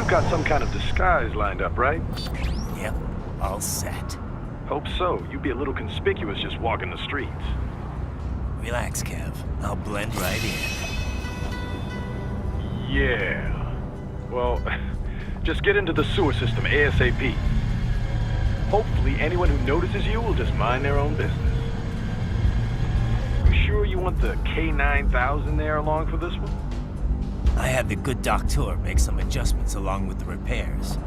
You've got some kind of disguise lined up, right? Yep, all set. Hope so. You'd be a little conspicuous just walking the streets. Relax, Kev. I'll blend right in. Yeah. Well, just get into the sewer system ASAP. Hopefully anyone who notices you will just mind their own business. You sure you want the K9000 there along for this one? I had the good doctor make some adjustments along with the repairs.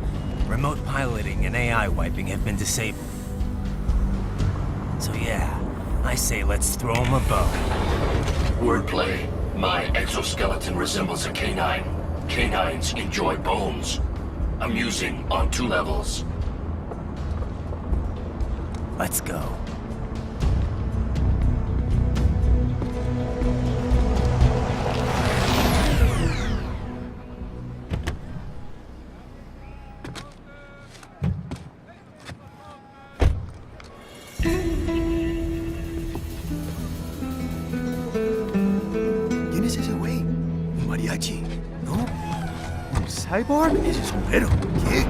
Remote piloting and AI wiping have been disabled. So yeah, I say let's throw him a bone. Wordplay. My exoskeleton resembles a canine. Canines enjoy bones. Amusing on 2 levels. Let's go. ¿Quién es ese güey? ¿Un mariachi? ¿No? ¿Un cyborg? Ese sombrero. ¿Qué?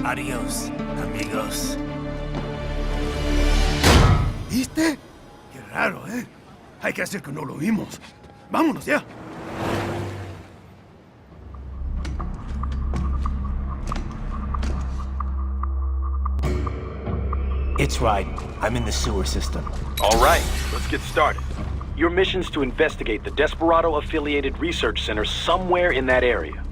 Adiós, amigos. ¿Viste? Qué raro, ¿eh? Hay que hacer que no lo vimos. Vámonos ya. It's right. I'm in the sewer system. All right, let's get started. Your mission's to investigate the Desperado-affiliated research center somewhere in that area.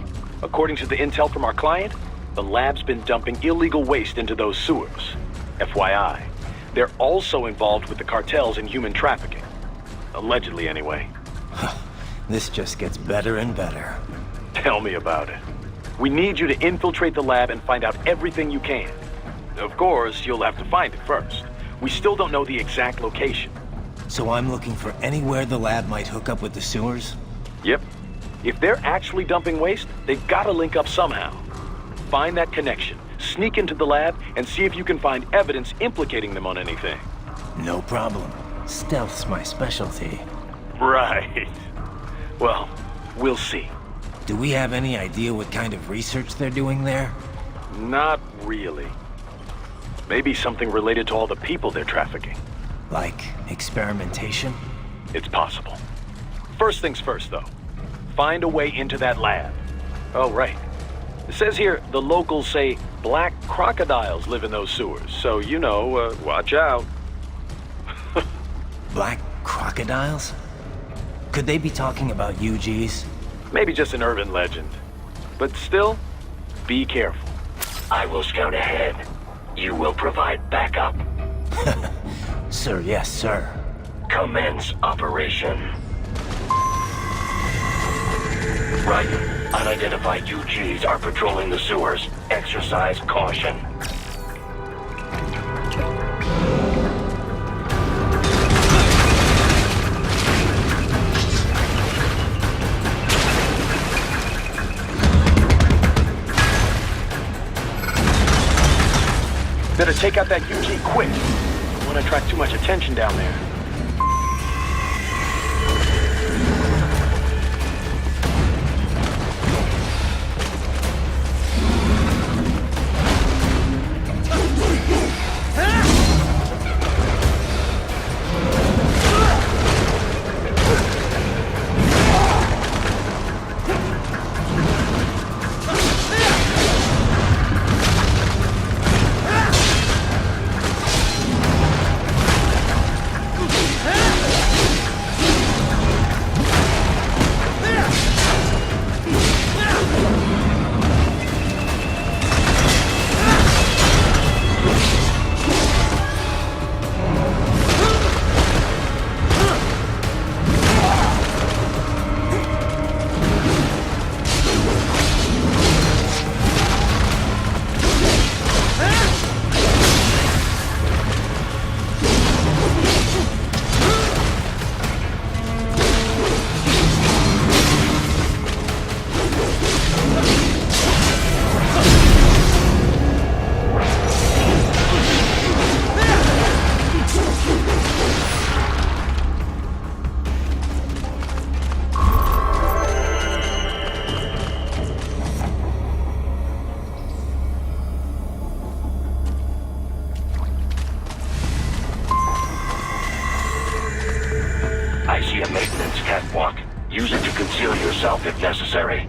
According to the intel from our client, the lab's been dumping illegal waste into those sewers. FYI, they're also involved with the cartels in human trafficking. Allegedly, anyway. This just gets better and better. Tell me about it. We need you to infiltrate the lab and find out everything you can. Of course, you'll have to find it first. We still don't know the exact location. So I'm looking for anywhere the lab might hook up with the sewers? Yep. If they're actually dumping waste, they've got to link up somehow. Find that connection, sneak into the lab, and see if you can find evidence implicating them on anything. No problem. Stealth's my specialty. Right. Well, we'll see. Do we have any idea what kind of research they're doing there? Not really. Maybe something related to all the people they're trafficking. Like experimentation? It's possible. First things first, though. Find a way into that lab. Oh, right. It says here the locals say black crocodiles live in those sewers, so you know, watch out. Black crocodiles? Could they be talking about UGs? Maybe just an urban legend. But still, be careful. I will scout ahead. You will provide backup. Sir, yes, sir. Commence operation. Right. Unidentified UGs are patrolling the sewers. Exercise caution. Better take out that UG quick. Don't want to attract too much attention down there. yourself if necessary.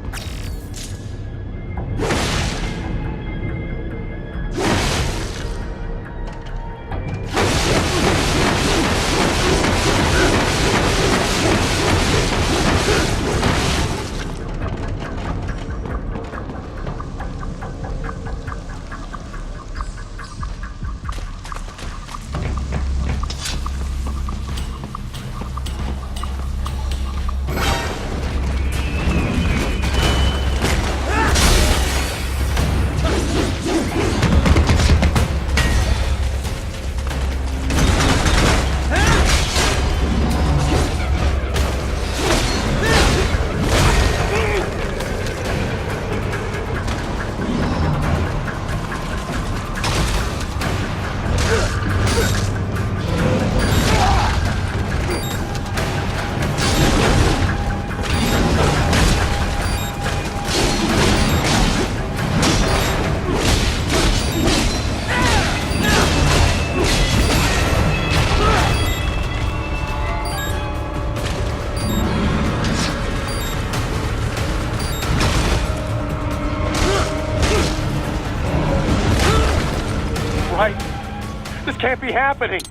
This can't be happening.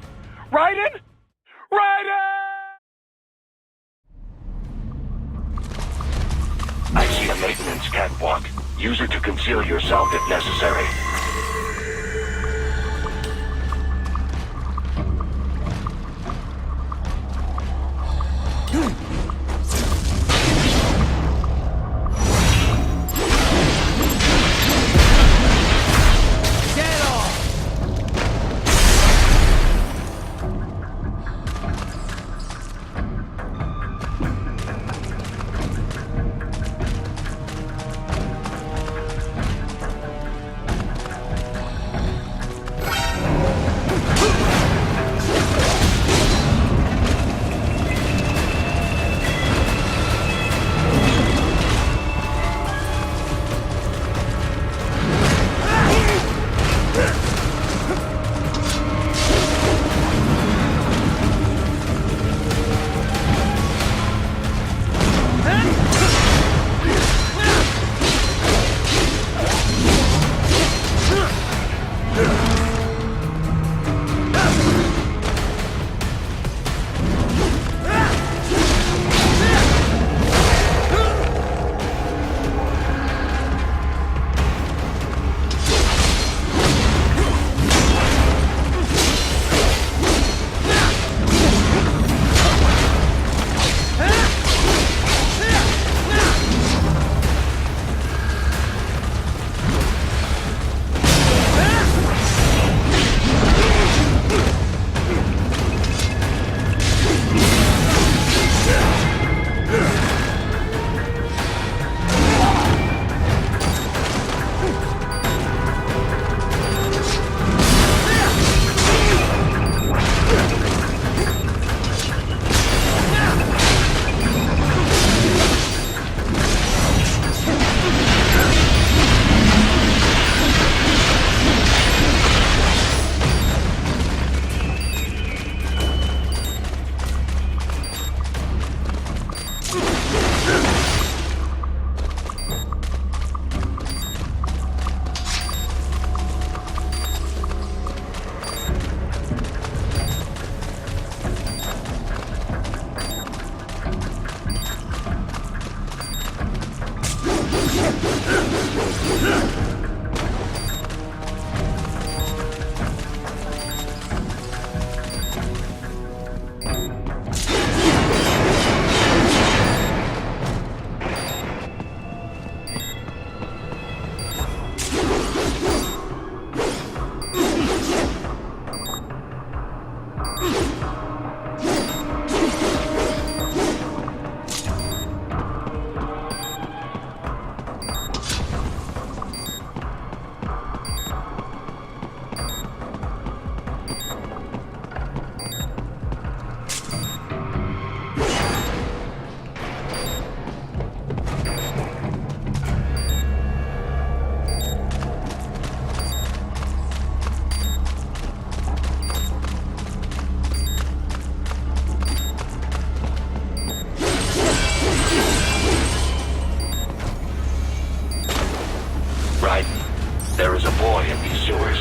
Raiden? Raiden! I see a maintenance catwalk. Use it to conceal yourself if necessary. There is a boy in these sewers.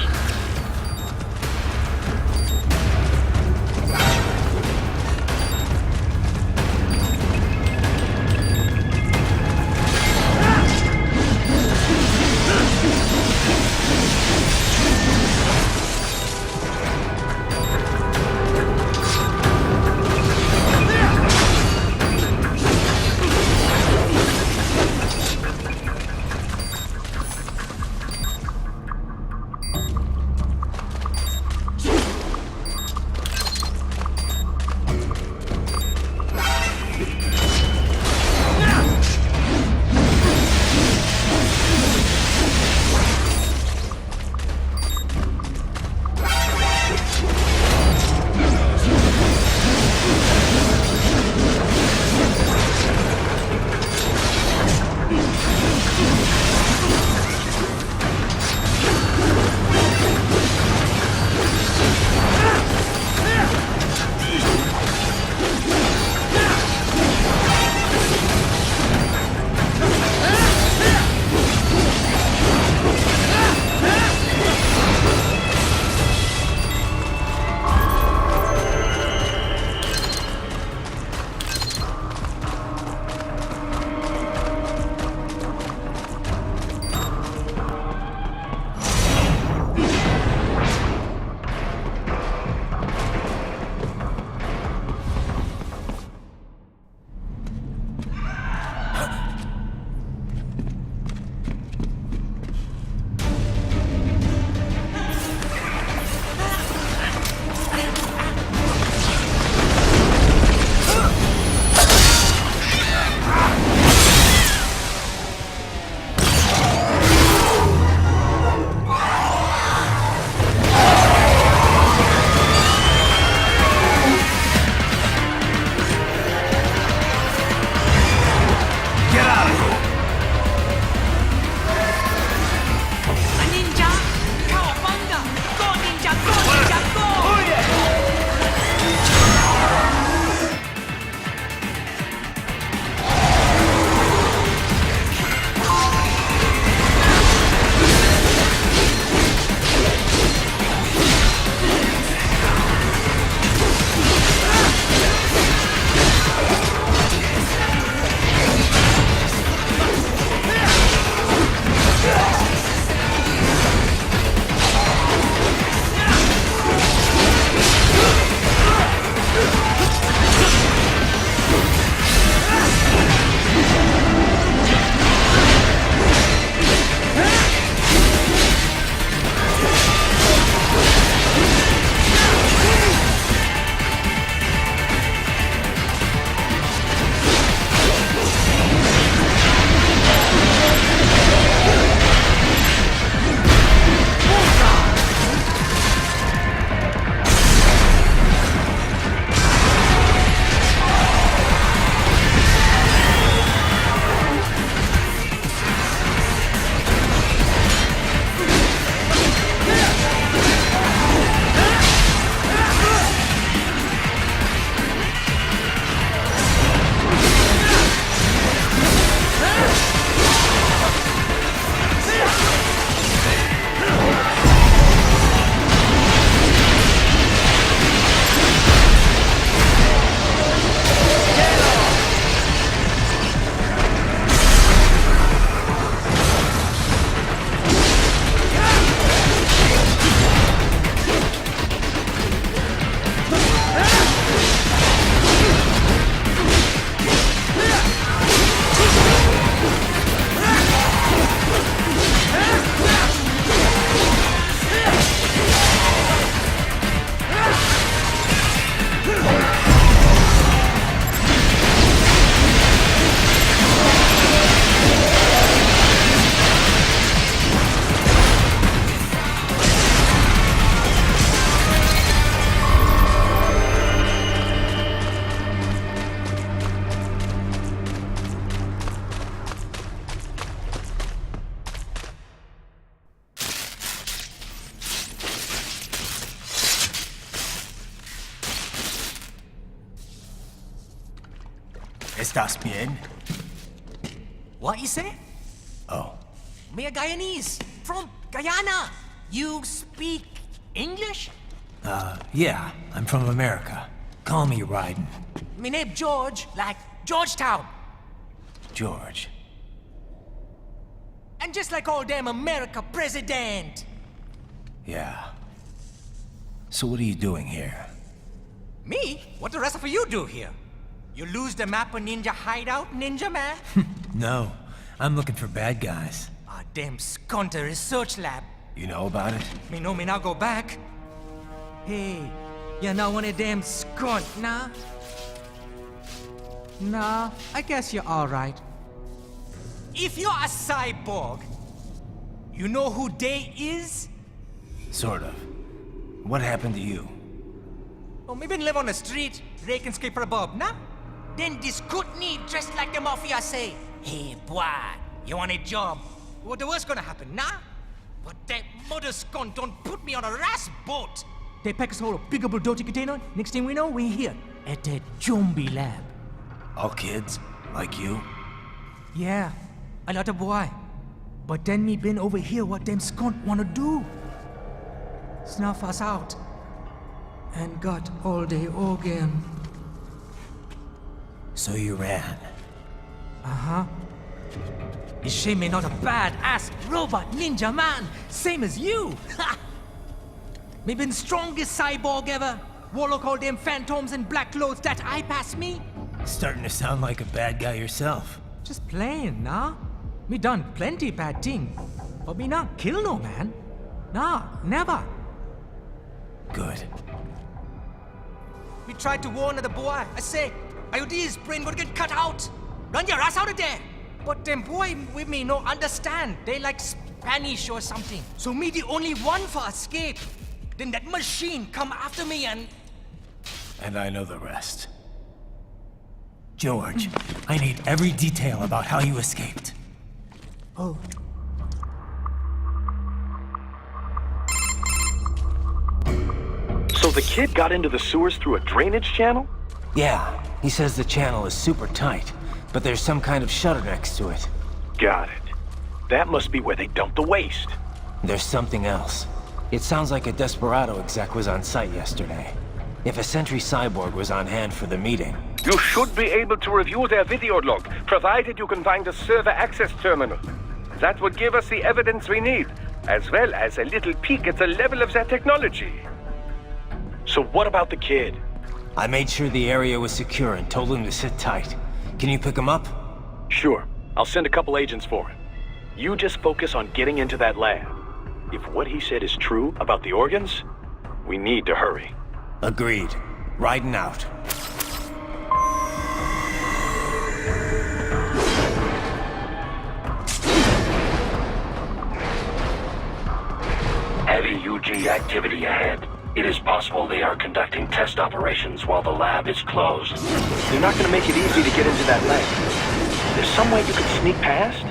¿Estás bien? What you say? Oh. Me a Guyanese. from Guyana. You speak English? Yeah, I'm from America. Call me Ryden. My name George, like Georgetown. George. And just like all damn America president. Yeah. So what are you doing here? Me? What the rest of you do here? You lose the map of Ninja hideout, Ninja man? No, I'm looking for bad guys. Ah, damn Skunter research lab. You know about it? Me know me now go back. Hey, you're not one of them skunt, nah? Nah, I guess you're alright. If you're a cyborg, you know who they is? Sort of. What happened to you? Oh, me been live on the street, rake and scrape for a bob, nah? Then this good need dressed like the mafia say, hey boy, you want a job? What the worst gonna happen, nah? But that mother scunt don't put me on a ras boat. They pack us all a big old dirty container. Next thing we know, we're here at that zombie lab. All kids? Like you? Yeah, a lot of boy. But then me been over here what them scunt wanna do. Snuff us out. And got all the organ. So you ran? Uh-huh. Is she me not a bad-ass robot ninja man, same as you? Ha! Me been strongest cyborg ever. Warlock all them phantoms in black clothes that eye pass me. Starting to sound like a bad guy yourself. Just playing, nah? Me done plenty bad thing. But me not kill no man. Nah, never. Good. We tried to warn the boy. I say, IOD's brain would get cut out. Run your ass out of there. But them boy with me no understand. They like Spanish or something. So me the only one for escape. Then that machine come after me and... And I know the rest. George, I need every detail about how you escaped. Oh. So the kid got into the sewers through a drainage channel? Yeah, he says the channel is super tight, but there's some kind of shutter next to it. Got it. That must be where they dumped the waste. There's something else. It sounds like a Desperado exec was on site yesterday. If a Sentry cyborg was on hand for the meeting... You should be able to review their video log, provided you can find a server access terminal. That would give us the evidence we need, as well as a little peek at the level of their technology. So what about the kid? I made sure the area was secure and told him to sit tight. Can you pick him up? Sure. I'll send a couple agents for him. You just focus on getting into that lab. If what he said is true about the organs, we need to hurry. Agreed. Riding out. Heavy UG activity ahead. It is possible they are conducting test operations while the lab is closed. They're not gonna make it easy to get into that lab. There's some way you could sneak past?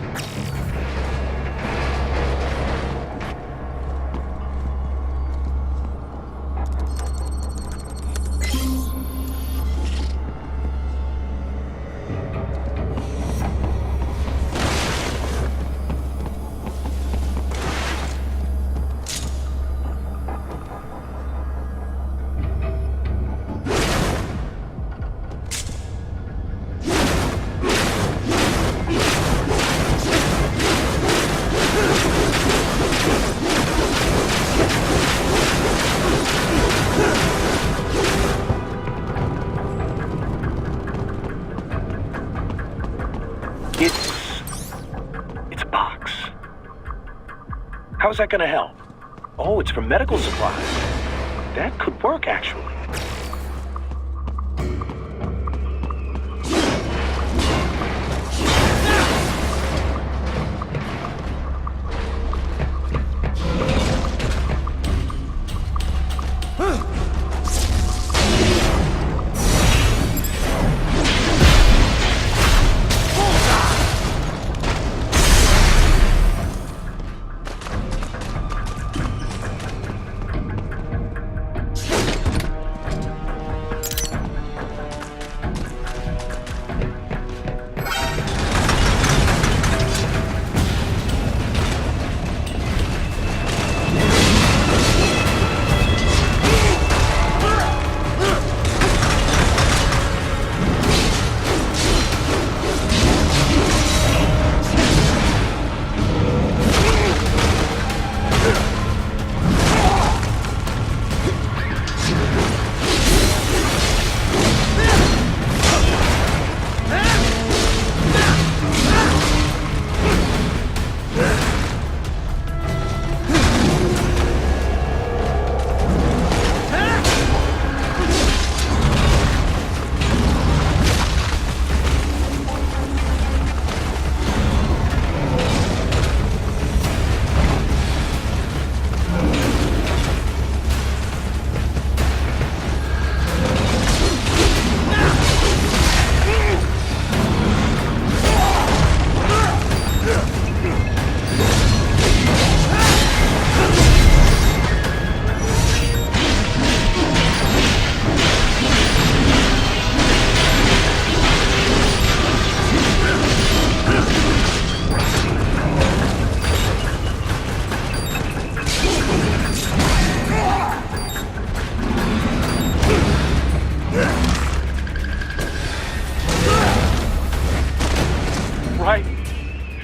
It's a box. How's that gonna help? Oh, it's for medical supplies. That could work, actually.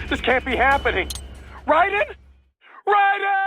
This can't be happening. Raiden? Raiden!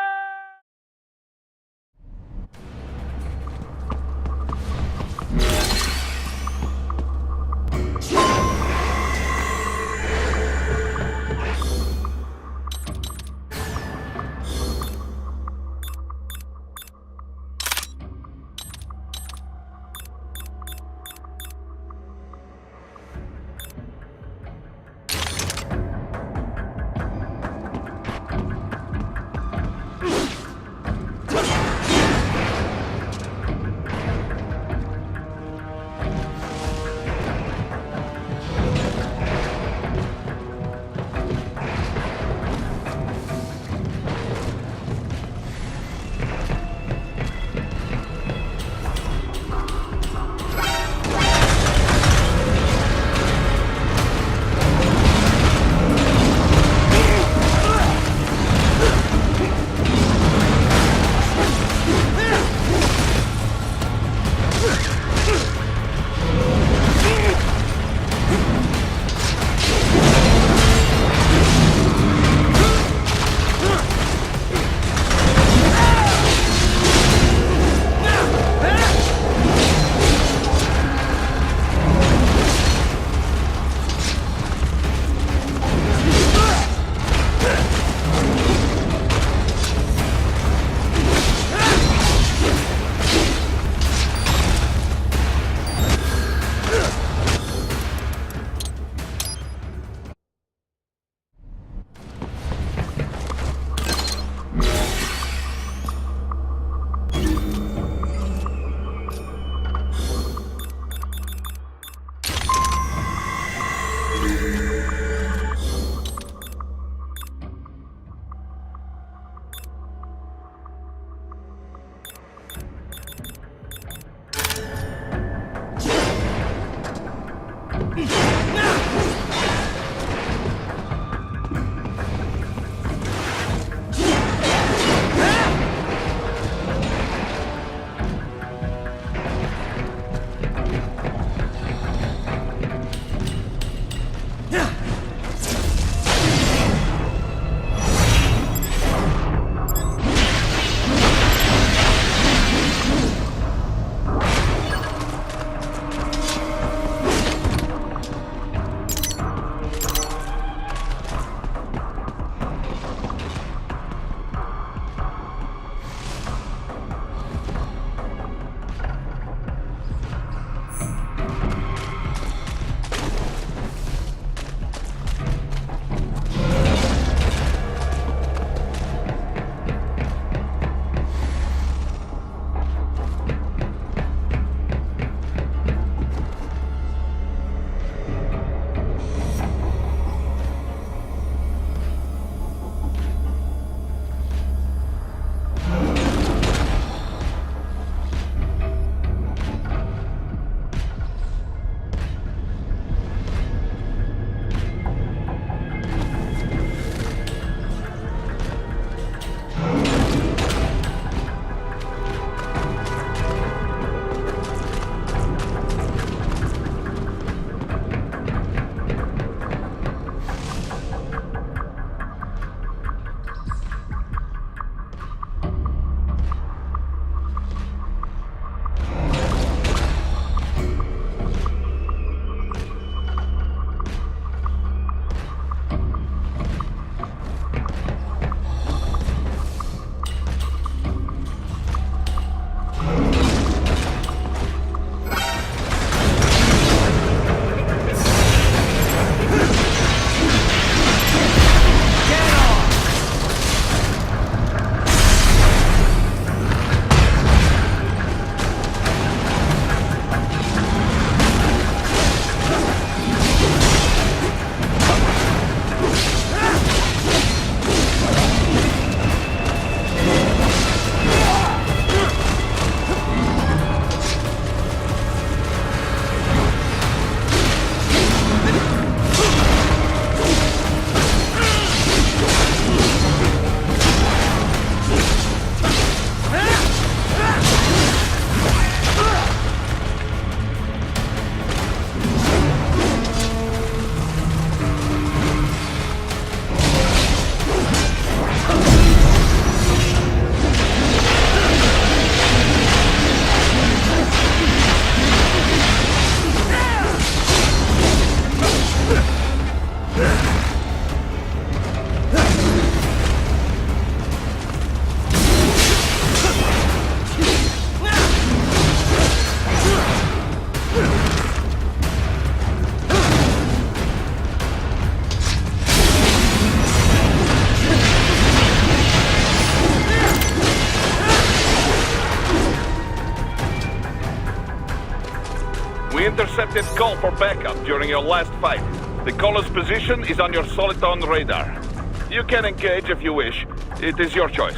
requested call for backup during your last fight. The caller's position is on your Soliton radar. You can engage if you wish. It is your choice.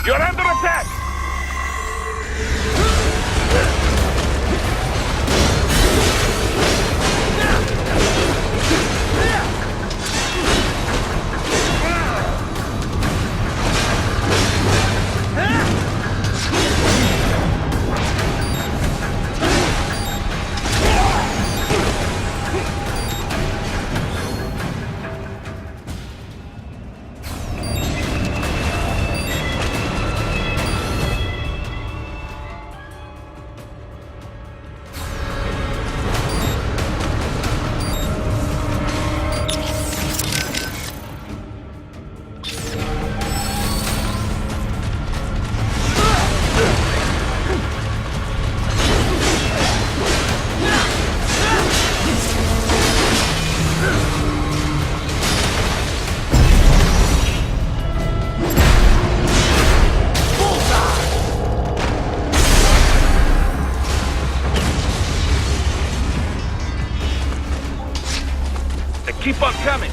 You're under attack! Keep on coming!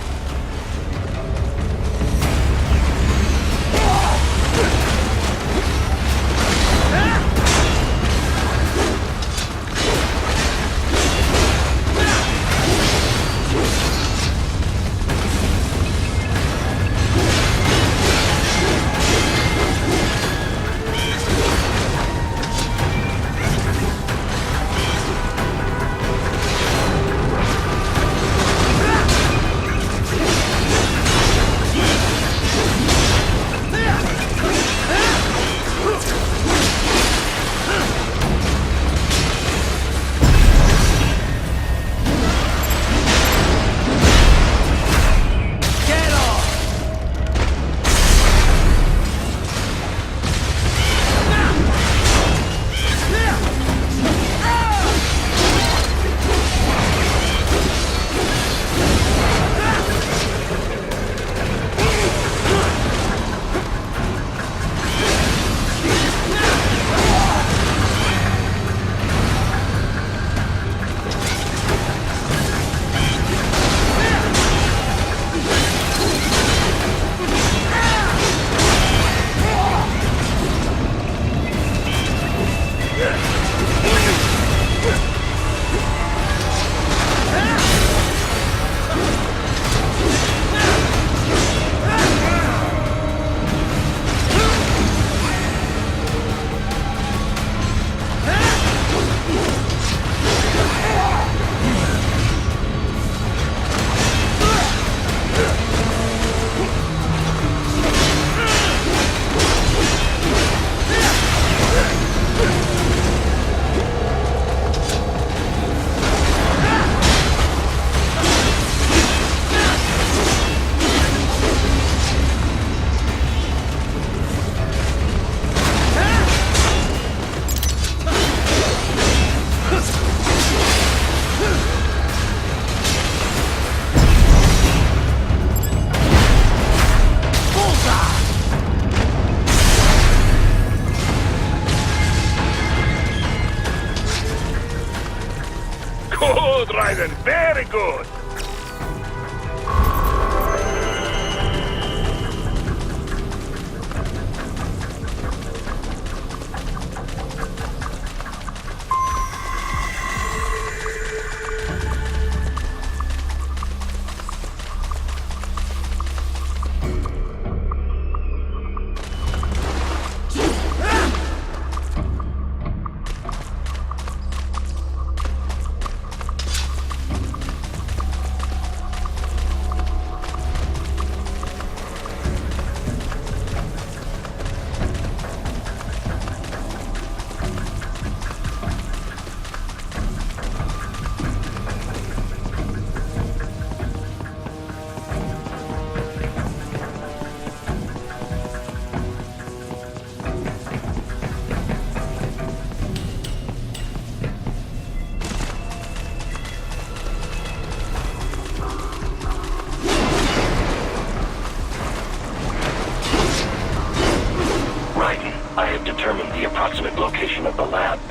Good, Raiden. Very good.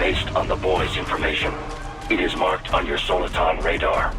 based on the boy's information. It is marked on your Soliton radar.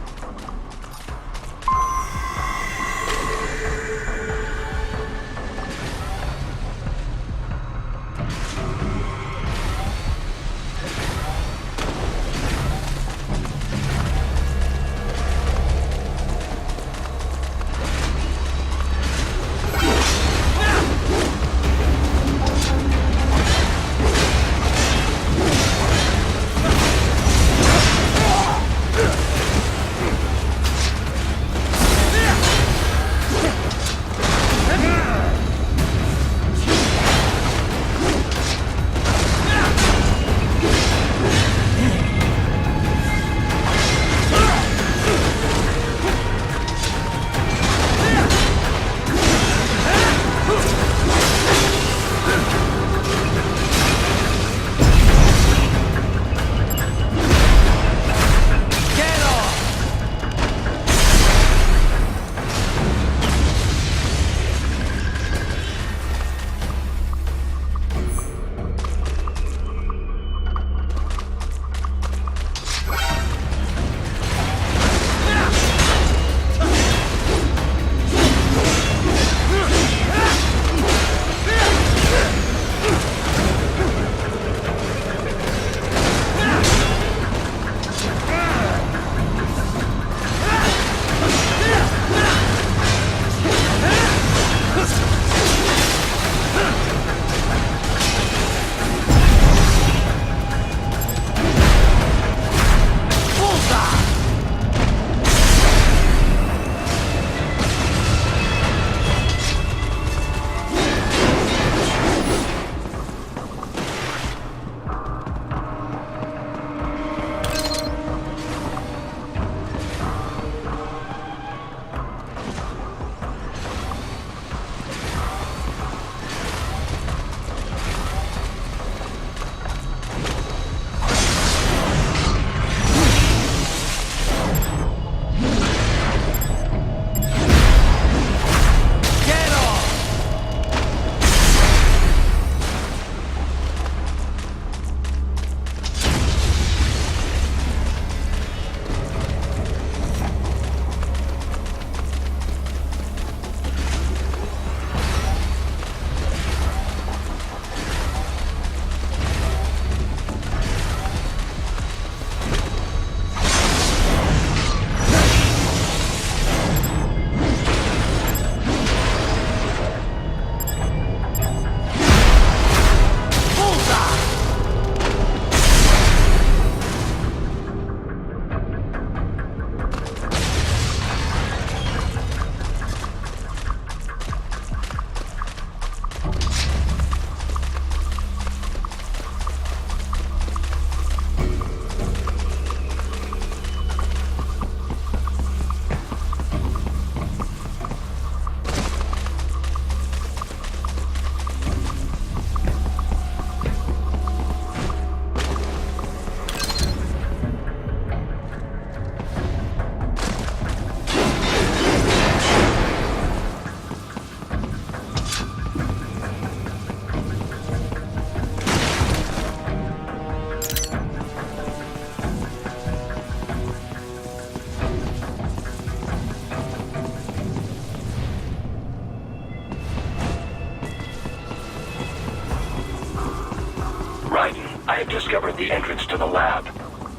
I have discovered the entrance to the lab.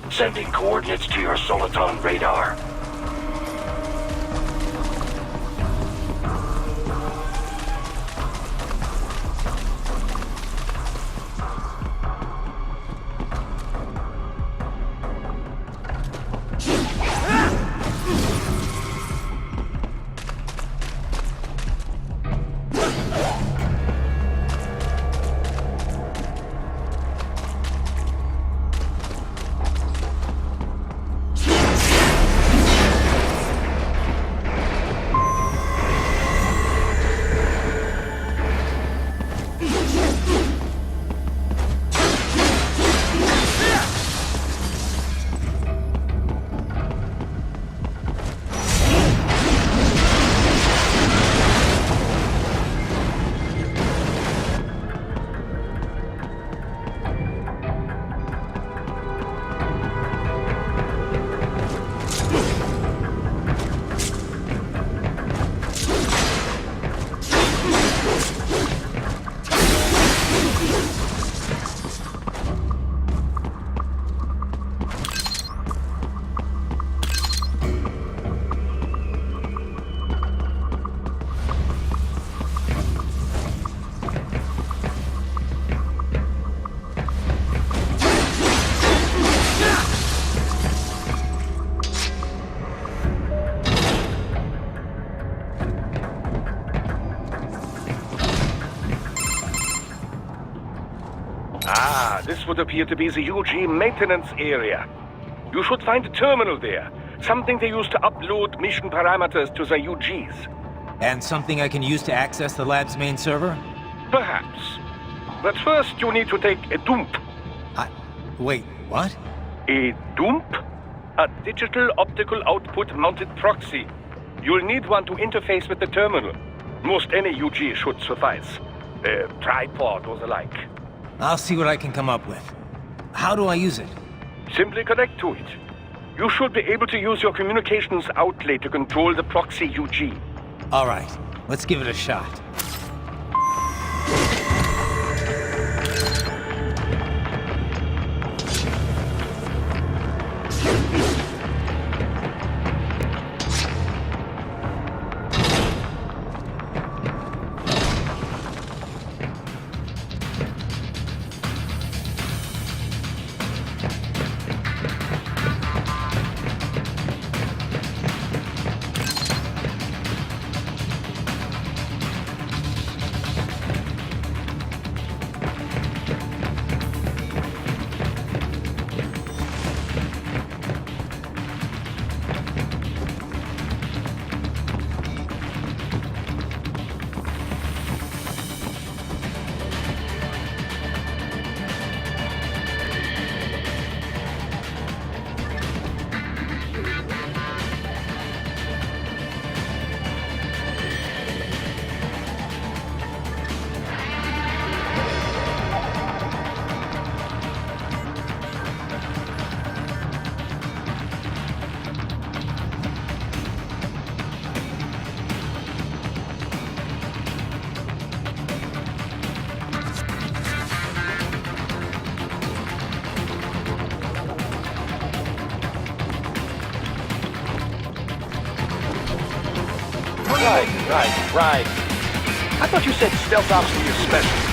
Sending coordinates to your Soliton radar. This would appear to be the UG maintenance area. You should find a terminal there. Something they use to upload mission parameters to the UGs. And something I can use to access the lab's main server? Perhaps. But first you need to take a dump. Wait, what? A dump? A digital optical output mounted proxy. You'll need one to interface with the terminal. Most any UG should suffice. A tripod or the like. I'll see what I can come up with. How do I use it? Simply connect to it. You should be able to use your communications outlet to control the proxy UG. All right, let's give it a shot. Right. I thought you said stealth ops were your specialty.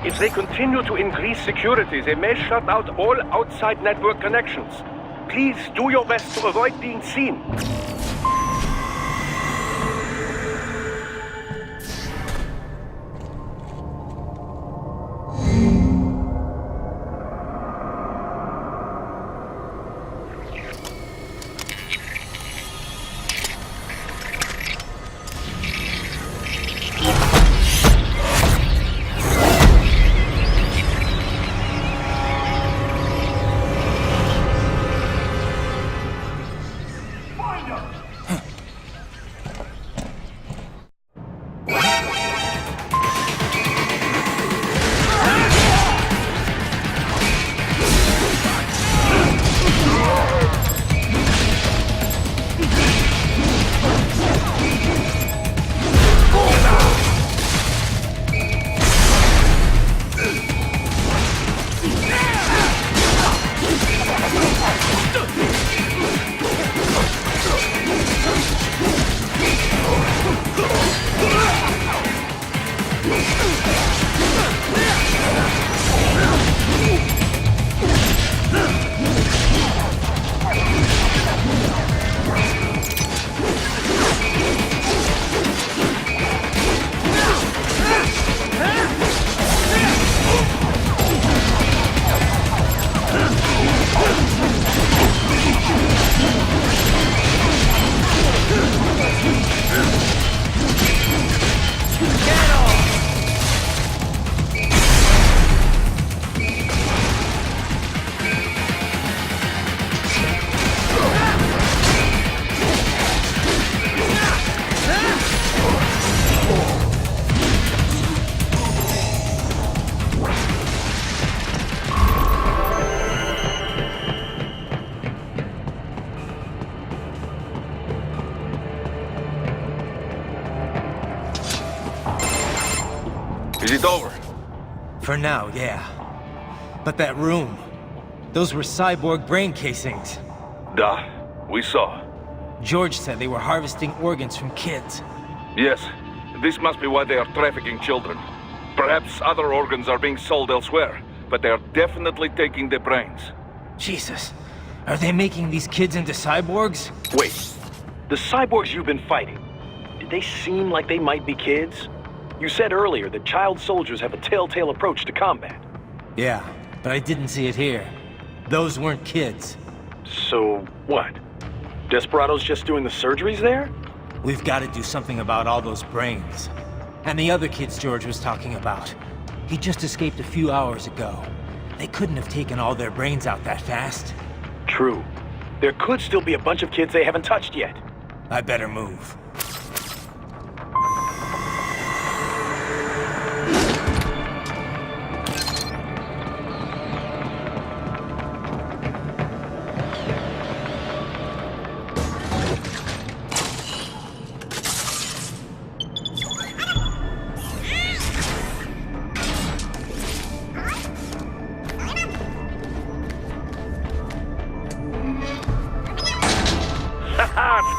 If they continue to increase security, they may shut out all outside network connections. Please do your best to avoid being seen. Is it over? For now, yeah. But that room, those were cyborg brain casings. Duh. We saw. George said they were harvesting organs from kids. Yes. This must be why they are trafficking children. Perhaps other organs are being sold elsewhere, but they are definitely taking the brains. Jesus. Are they making these kids into cyborgs? Wait, the cyborgs you've been fighting, did they seem like they might be kids? You said earlier that child soldiers have a telltale approach to combat. Yeah, but I didn't see it here. Those weren't kids. So, what? Desperados just doing the surgeries there? We've got to do something about all those brains. And the other kids George was talking about. He just escaped a few hours ago. They couldn't have taken all their brains out that fast. True. There could still be a bunch of kids they haven't touched yet. I better move.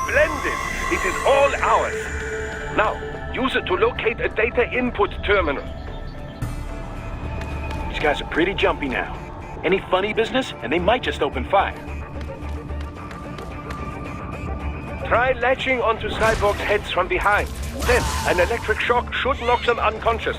Splendid! It is all ours. Now, use it to locate a data input terminal. These guys are pretty jumpy now. Any funny business, and they might just open fire. Try latching onto cyborgs' heads from behind. Then, an electric shock should knock them unconscious.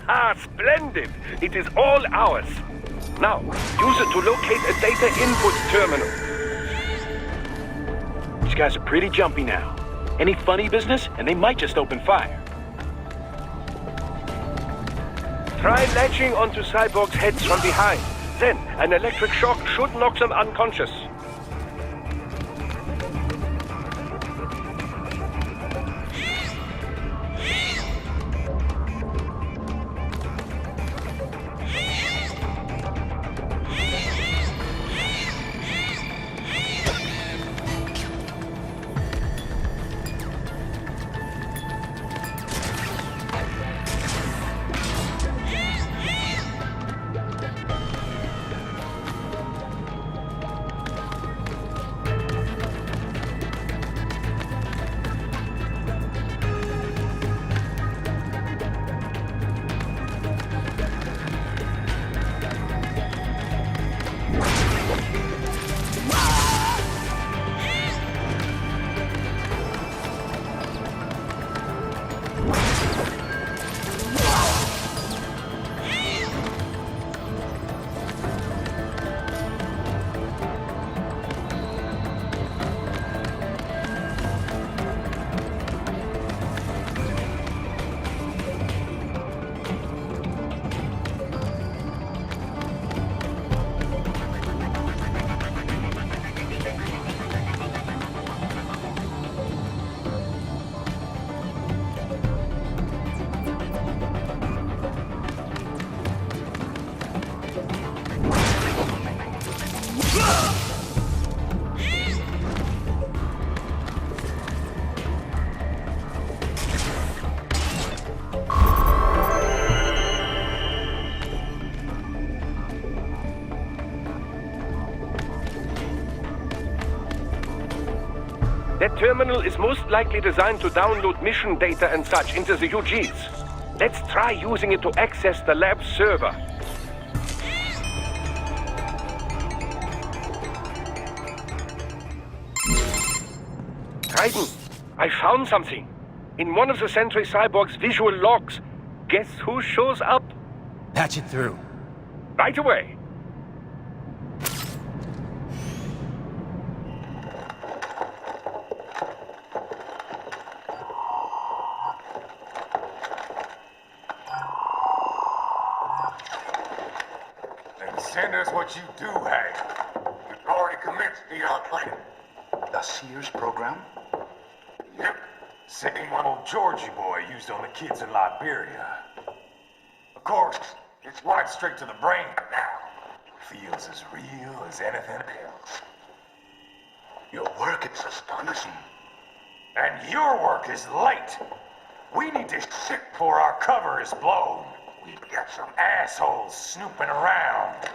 Haha, splendid! It is all ours. Now, use it to locate a data input terminal. These guys are pretty jumpy now. Any funny business, and they might just open fire. Try latching onto Cyborg's heads from behind. Then, an electric shock should knock them unconscious. That terminal is most likely designed to download mission data and such into the UGs. Let's try using it to access the lab server. Raiden, I found something. In one of the Sentry Cyborg's visual logs. Guess who shows up? Patch it through. Right away. Send us what you do have. You've already commenced the outline. The Sears program? Yep. Same one old Georgie boy used on the kids in Liberia. Of course, it's right straight to the brain now. Feels as real as anything else. Your work is astonishing. And your work is late. We need to ship before our cover is blown. We've got some assholes snooping around.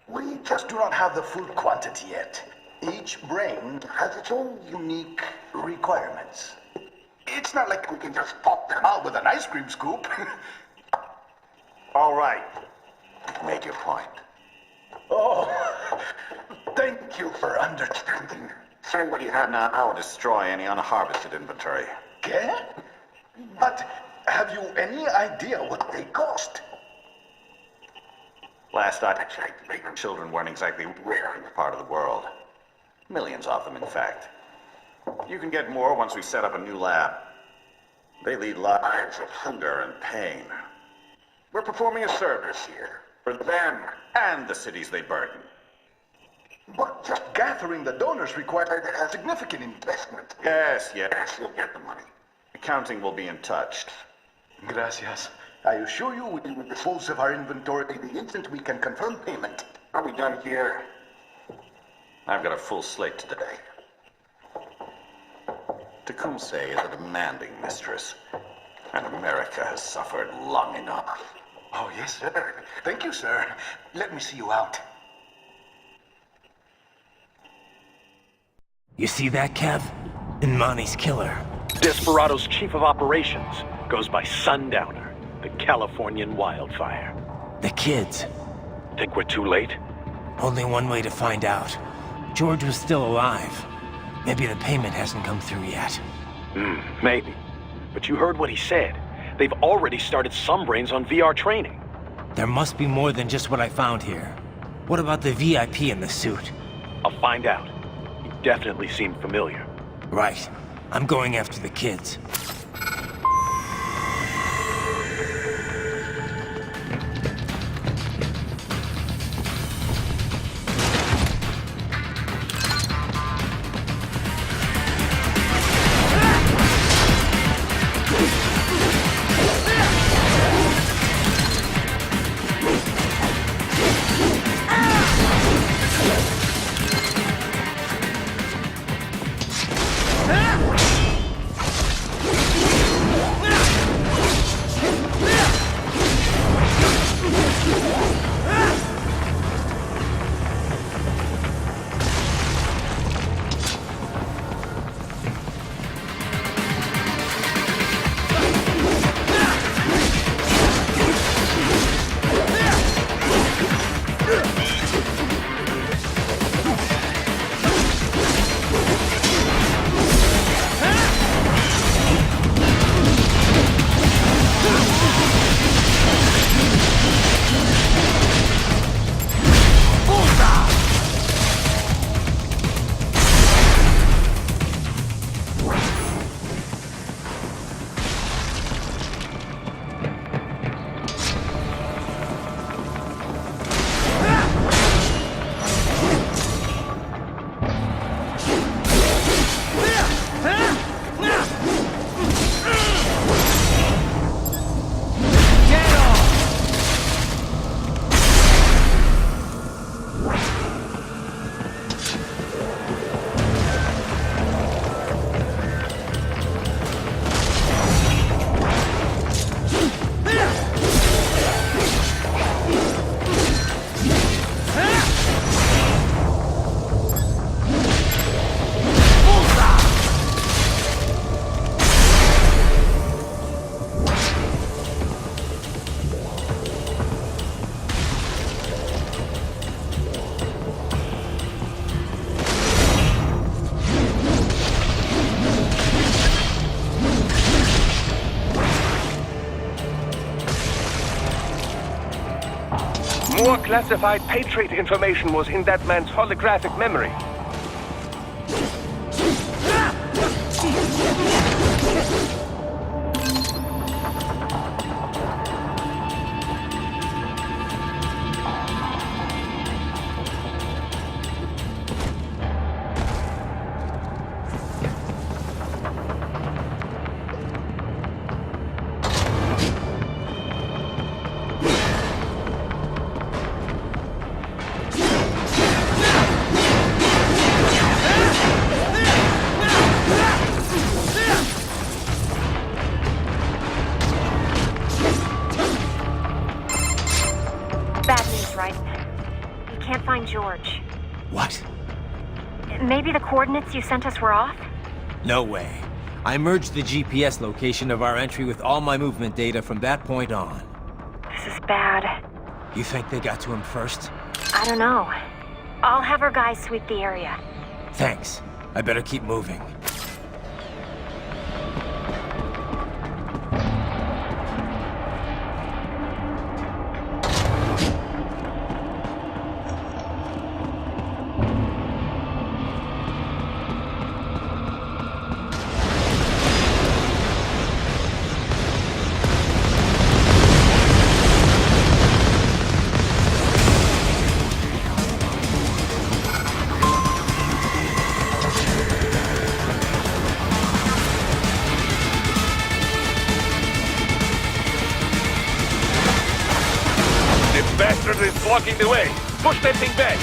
We just do not have the full quantity yet. Each brain has its own unique requirements. It's not like we can just pop them out with an ice cream scoop. All right. Make your point. Oh, thank you for understanding. Say what you have now. I'll destroy any unharvested inventory. Okay? But have you any idea what they cost? Last I checked, children weren't exactly rare in the part of the world. Millions of them, in fact. You can get more once we set up a new lab. They lead lives of hunger and pain. We're performing a service here for them and the cities they burden. But just gathering the donors required a significant investment. Yes, you'll get the money. Accounting will be in touch. Gracias. I assure you we will dispose of our inventory the instant we can confirm payment. Are we done here? I've got a full slate today. Tecumseh is a demanding mistress, and America has suffered long enough. Oh, yes, sir. Thank you, sir. Let me see you out. You see that, Kev? Inmani's killer. Desperado's chief of operations goes by Sundowner, the Californian wildfire. The kids. Think we're too late? Only one way to find out. George was still alive. Maybe the payment hasn't come through yet. Maybe. But you heard what he said. They've already started some brains on VR training. There must be more than just what I found here. What about the VIP in the suit? I'll find out. He definitely seemed familiar. Right. I'm going after the kids. More classified Patriot information was in that man's holographic memory. George. What? Maybe the coordinates you sent us were off? No way. I merged the GPS location of our entry with all my movement data from that point on. This is bad. You think they got to him first? I don't know. I'll have our guys sweep the area. Thanks. I better keep moving. Bastard is blocking the way. Push that thing back.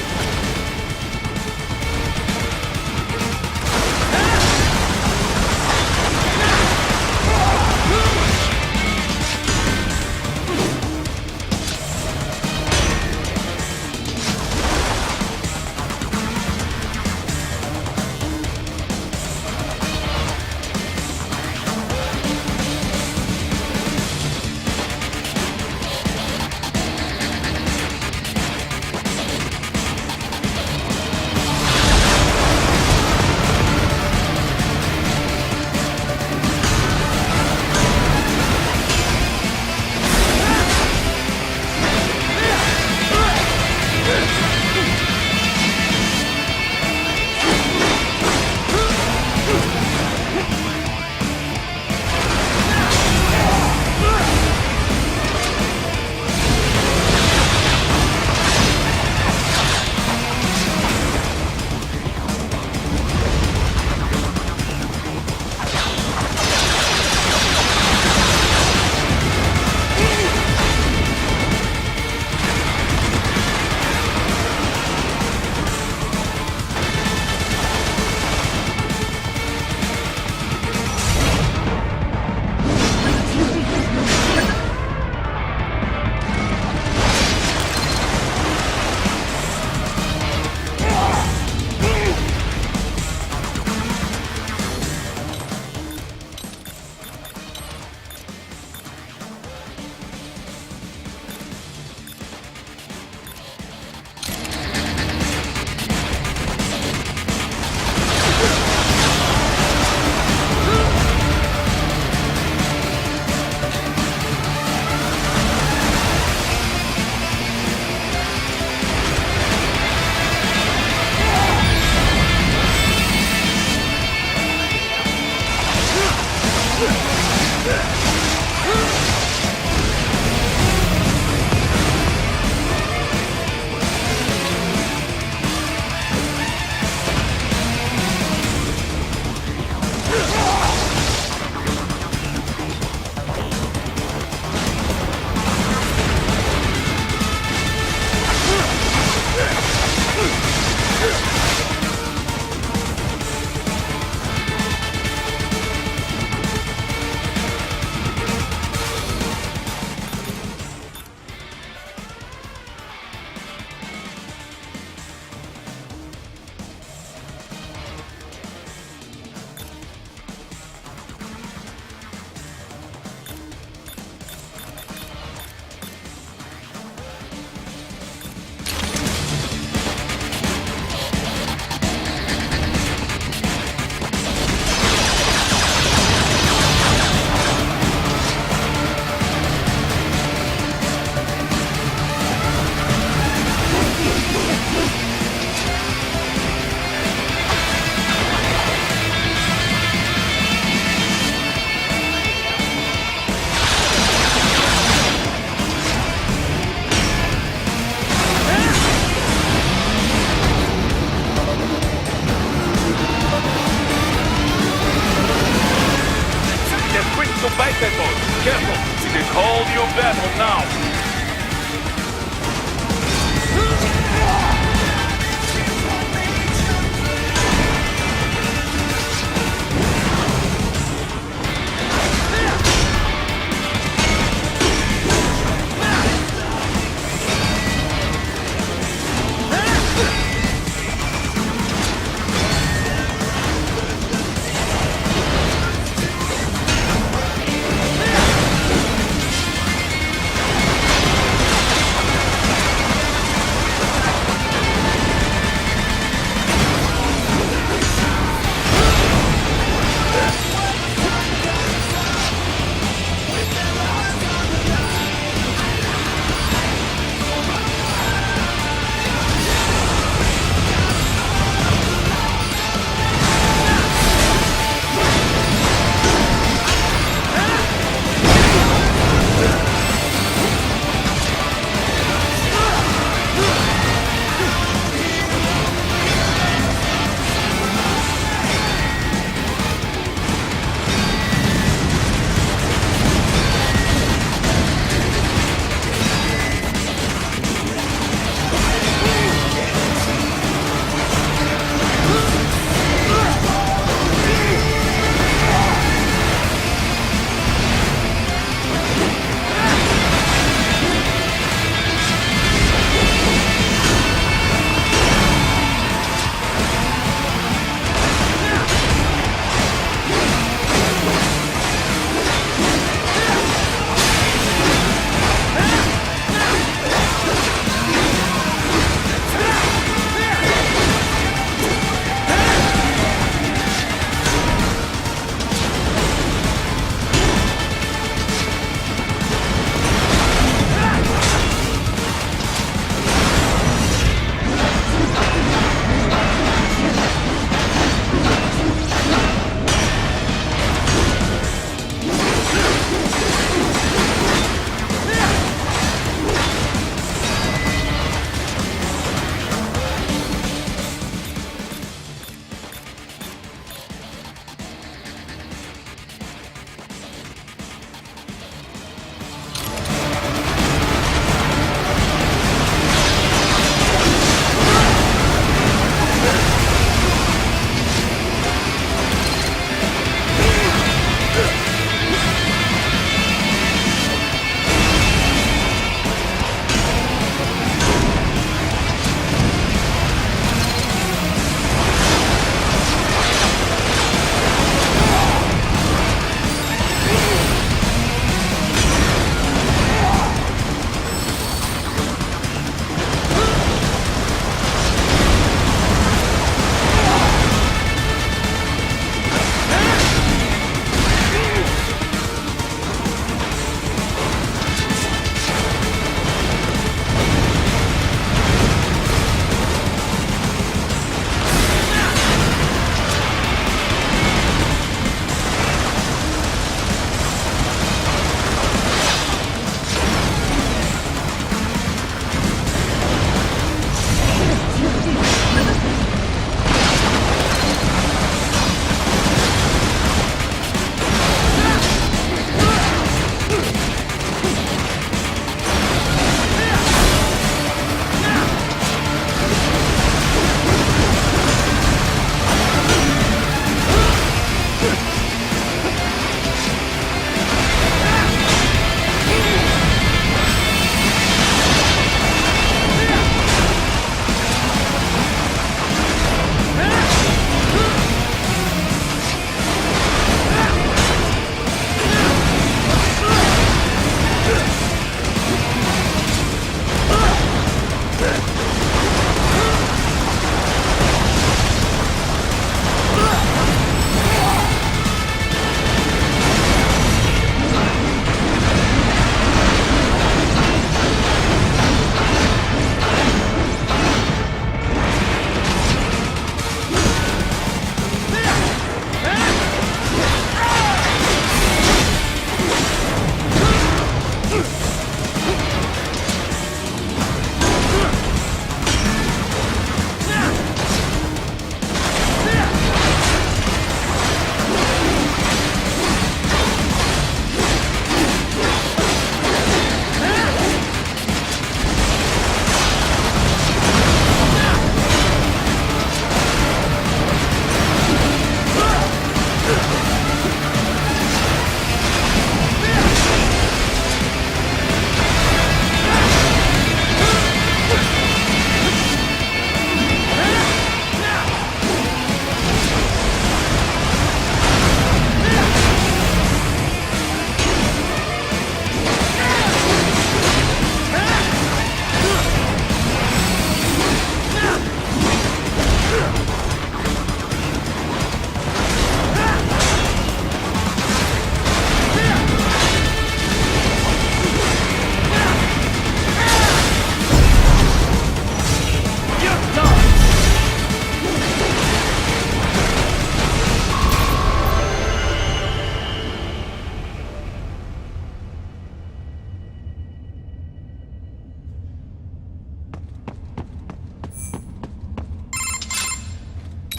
Careful! It is hold your battle now!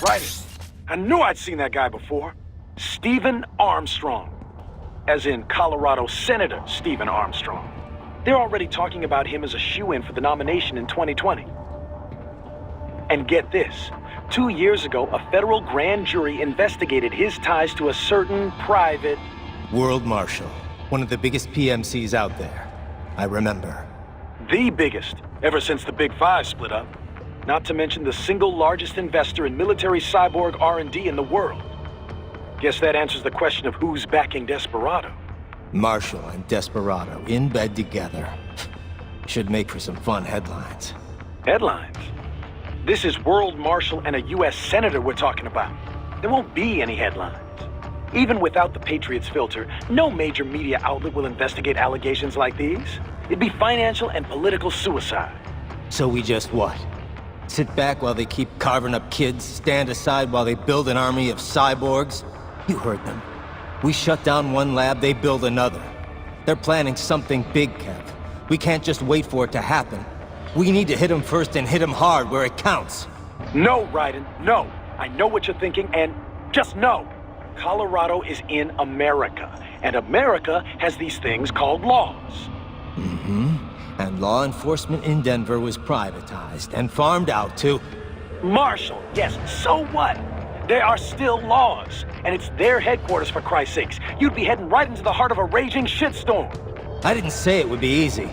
Right. I knew I'd seen that guy before. Stephen Armstrong. As in Colorado Senator Stephen Armstrong. They're already talking about him as a shoo-in for the nomination in 2020. And get this. 2 years ago, a federal grand jury investigated his ties to a certain private... World Marshal. One of the biggest PMCs out there. I remember. The biggest, ever since the Big Five split up. Not to mention the single largest investor in military cyborg R&D in the world. Guess that answers the question of who's backing Desperado. Marshall and Desperado in bed together. Should make for some fun headlines. Headlines? This is World Marshal and a U.S. Senator we're talking about. There won't be any headlines. Even without the Patriots filter, no major media outlet will investigate allegations like these. It'd be financial and political suicide. So we just what? Sit back while they keep carving up kids, stand aside while they build an army of cyborgs? You heard them. We shut down one lab, they build another. They're planning something big, Kev. We can't just wait for it to happen. We need to hit them first and hit them hard where it counts. No, Raiden, no. I know what you're thinking, and just no. Colorado is in America, and America has these things called laws. Mm-hmm. And law enforcement in Denver was privatized and farmed out to... Marshall, yes, so what? There are still laws, and it's their headquarters, for Christ's sakes. You'd be heading right into the heart of a raging shitstorm. I didn't say it would be easy.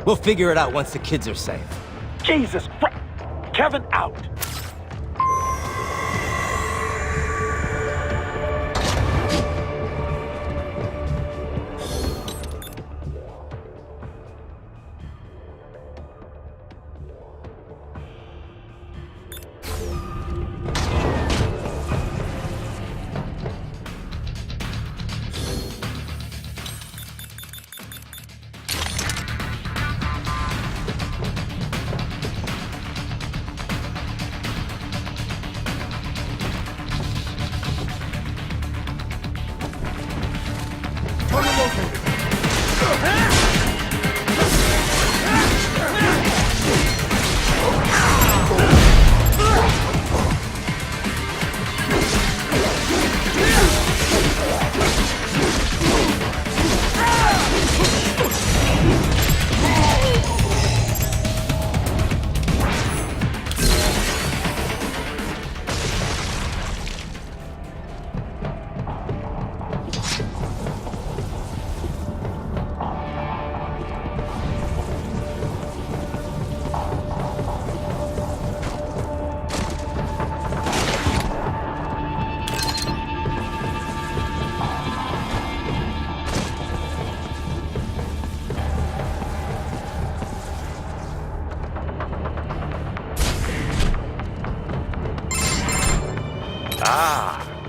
We'll figure it out once the kids are safe. Jesus Christ. Kevin, out.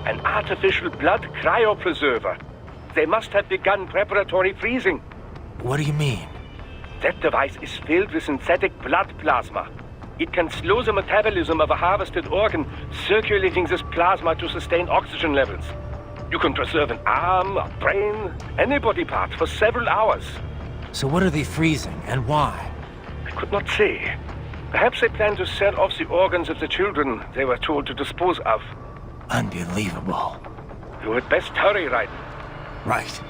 An artificial blood cryopreserver. They must have begun preparatory freezing. What do you mean? That device is filled with synthetic blood plasma. It can slow the metabolism of a harvested organ, circulating this plasma to sustain oxygen levels. You can preserve an arm, a brain, any body part for several hours. So what are they freezing, and why? I could not say. Perhaps they plan to sell off the organs of the children they were told to dispose of. Unbelievable. You had best hurry, Raiden. Right.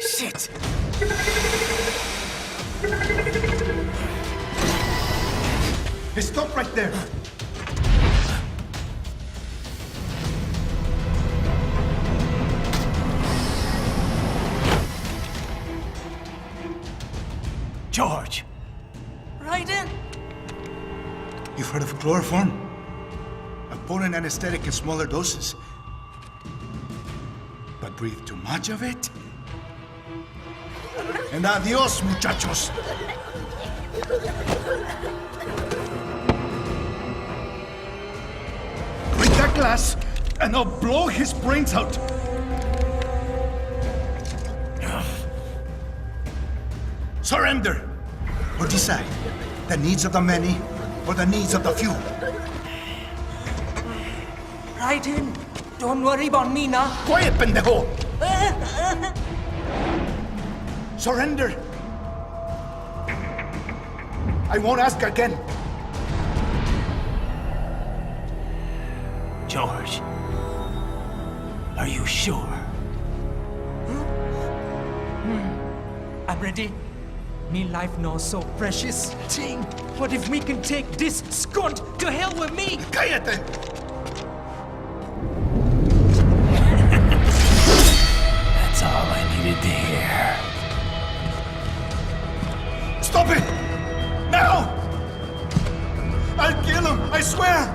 Shit! Hey, stop right there! George! Raiden? You've heard of chloroform? A potent anesthetic in smaller doses. But breathe too much of it? And adios, muchachos! Break that glass, and I'll blow his brains out! Surrender! Or decide. The needs of the many or the needs of the few? Right in. Don't worry about me now. Quiet, pendejo! Surrender! I won't ask again. George, are you sure? I'm ready. Me life now so precious. Ting, what if we can take this skunt to hell with me? Cállate! That's all I needed to hear. Stop it! Now! I'll kill him, I swear!